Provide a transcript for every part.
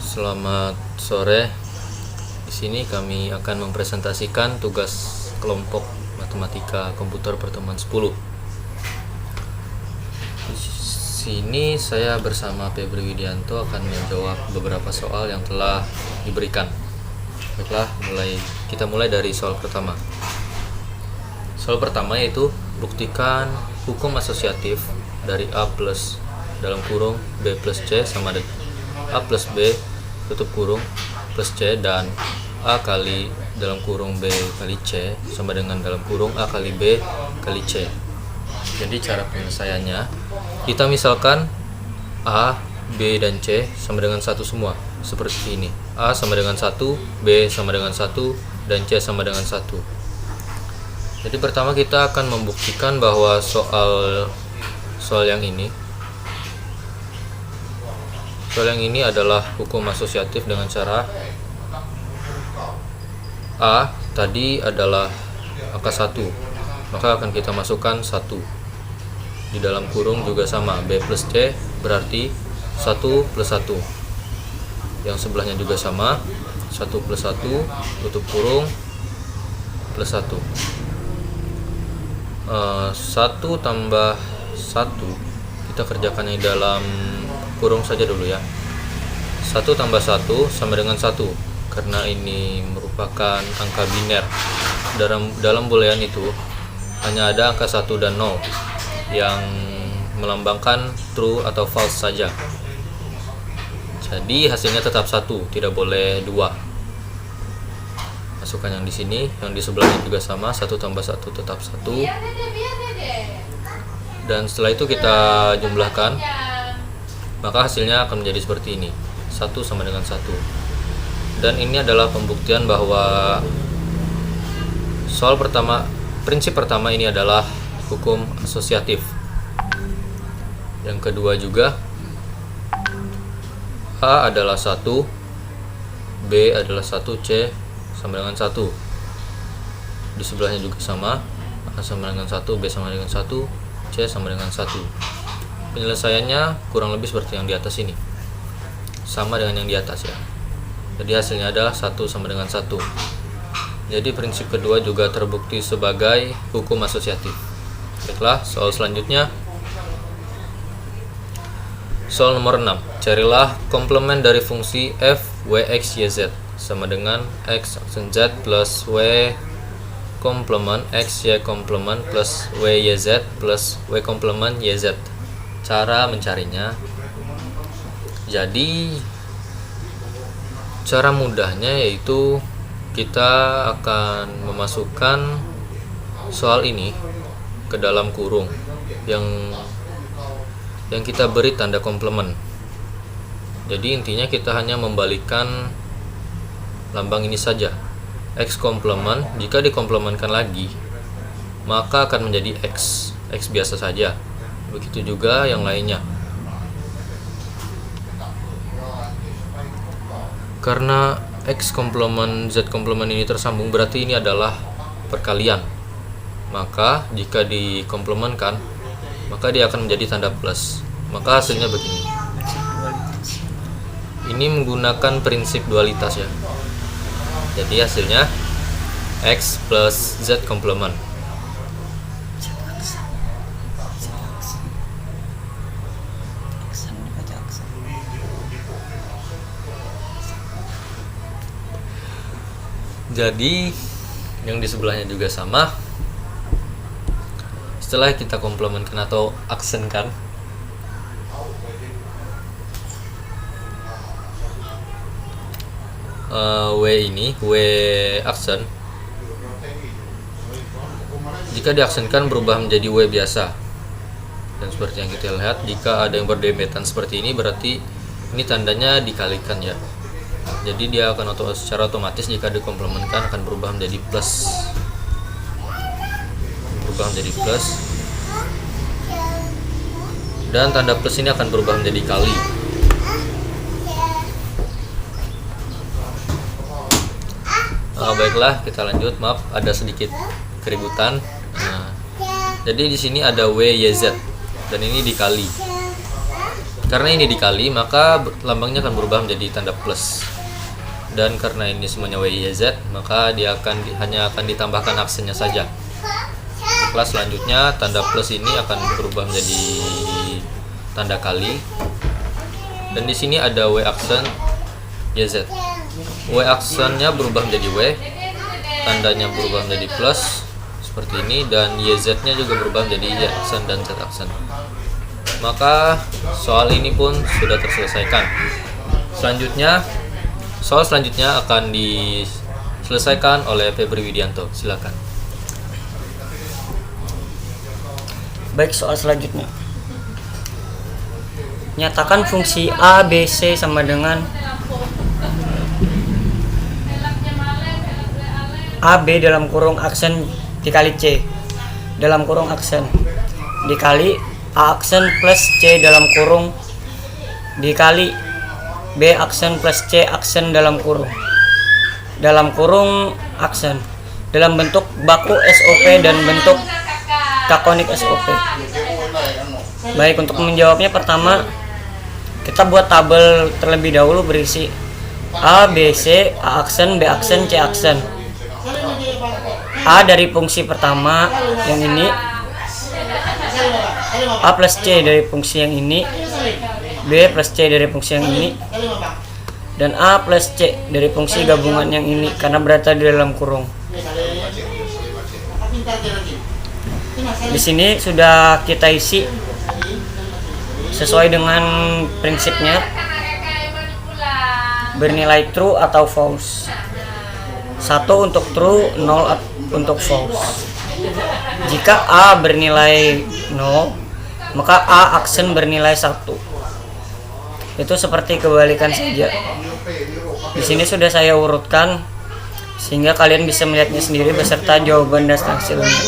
Selamat sore. Di sini kami akan mempresentasikan tugas kelompok matematika komputer pertemuan 10. Di sini saya bersama Febri Widianto akan menjawab beberapa soal yang telah diberikan. Baiklah, kita mulai dari soal pertama. Soal pertama yaitu buktikan hukum asosiatif dari A plus dalam kurung B plus C sama dengan A plus B tutup kurung plus C dan A kali dalam kurung B kali C sama dengan dalam kurung A kali B kali C. Jadi cara penyelesaiannya, kita misalkan A, B, dan C sama dengan 1 semua, seperti ini. A sama dengan 1, B sama dengan 1, dan C sama dengan 1. Jadi pertama kita akan membuktikan bahwa soal yang ini adalah hukum asosiatif dengan cara A tadi adalah angka 1, maka akan kita masukkan 1. Di dalam kurung juga sama, B plus C berarti 1 plus 1. Yang sebelahnya juga sama, 1 plus 1 tutup kurung plus 1. 1 tambah 1 kita kerjakannya dalam kurung saja dulu ya. 1 tambah 1 sama dengan 1, karena ini merupakan angka biner. Dalam boolean itu hanya ada angka 1 dan 0 yang melambangkan true atau false saja. Jadi hasilnya tetap 1, tidak boleh 2. Masukkan yang di sini, yang di sebelahnya juga sama, 1 tambah 1 tetap 1. Dan setelah itu kita jumlahkan, maka hasilnya akan menjadi seperti ini, 1 sama dengan 1. Dan ini adalah pembuktian bahwa prinsip pertama ini adalah hukum asosiatif. Yang kedua juga, A adalah 1, B adalah 1, C sama dengan 1. Di sebelahnya juga sama, A sama dengan 1, B sama dengan 1, C sama dengan 1. Penyelesaiannya kurang lebih seperti yang di atas ini, sama dengan yang di atas ya. Jadi hasilnya adalah 1 sama dengan 1. Jadi prinsip kedua juga terbukti sebagai hukum asosiatif. Baiklah, soal selanjutnya, soal nomor 6. Carilah komplement dari fungsi f w x y z sama dengan x aksen z plus w komplement x y komplement plus w y z plus w komplement y z. Cara mencarinya, jadi cara mudahnya yaitu kita akan memasukkan soal ini ke dalam kurung yang kita beri tanda komplement. Jadi intinya kita hanya membalikkan lambang ini saja. X komplement jika dikomplementkan lagi maka akan menjadi X biasa saja. Begitu juga yang lainnya. Karena X komplement Z komplement ini tersambung, berarti ini adalah perkalian. Maka jika dikomplementkan, maka dia akan menjadi tanda plus. Maka hasilnya begini. Ini menggunakan prinsip dualitas ya. Jadi hasilnya X plus Z komplement. Jadi yang di sebelahnya juga sama. Setelah kita komplementkan atau aksenkan, W aksen, jika diaksenkan berubah menjadi W biasa. Dan seperti yang kita lihat, jika ada yang berdempetan seperti ini berarti ini tandanya dikalikan ya. Jadi dia akan secara otomatis jika dikomplementkan akan berubah menjadi plus. Dan tanda plus ini akan berubah menjadi kali. Baiklah, kita lanjut. Maaf, ada sedikit keributan. Jadi di sini ada W, Y, Z dan ini dikali. Karena ini dikali, maka lambangnya akan berubah menjadi tanda plus. Dan karena ini semuanya WIZ, maka dia hanya akan ditambahkan aksennya saja. Kelas selanjutnya tanda plus ini akan berubah menjadi tanda kali. Dan di sini ada W aksen YZ. W aksennya berubah menjadi W, tandanya berubah menjadi plus seperti ini, dan YZ-nya juga berubah menjadi Y aksen dan Z aksen. Maka soal ini pun sudah terselesaikan. Soal selanjutnya akan diselesaikan oleh Febri Widianto. Silakan. Baik, soal selanjutnya. Nyatakan fungsi A, B, C sama dengan AB dalam kurung aksen dikali C dalam kurung aksen dikali A aksen plus C dalam kurung dikali B aksen plus C aksen dalam kurung aksen dalam bentuk baku SOP dan bentuk kakonik SOP. Baik, untuk menjawabnya pertama kita buat tabel terlebih dahulu berisi A, B, C, A aksen, B aksen, C aksen. A dari fungsi pertama yang ini, A plus C dari fungsi yang ini, B plus C dari fungsi yang ini, dan A plus C dari fungsi gabungan yang ini karena berada di dalam kurung. Di sini sudah kita isi sesuai dengan prinsipnya, bernilai true atau false. 1 untuk true, 0 untuk false. Jika A bernilai 0, maka A aksen bernilai 1. Itu seperti kebalikan saja. Di sini sudah saya urutkan sehingga kalian bisa melihatnya sendiri beserta jawaban dan hasilnya.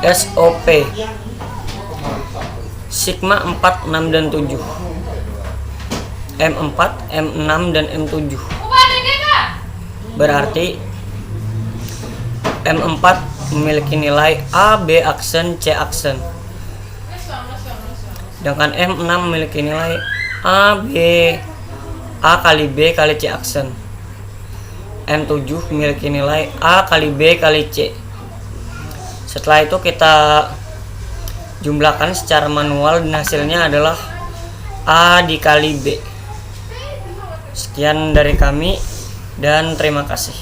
SOP sigma 4, 6, dan 7, M4, M6, dan M7. Berarti M4 memiliki nilai A, B aksen, C aksen. Sedangkan M6 memiliki nilai A kali B kali C aksen. M7 memiliki nilai A kali B kali C. Setelah itu kita jumlahkan secara manual dan hasilnya adalah A dikali B. Sekian dari kami dan terima kasih.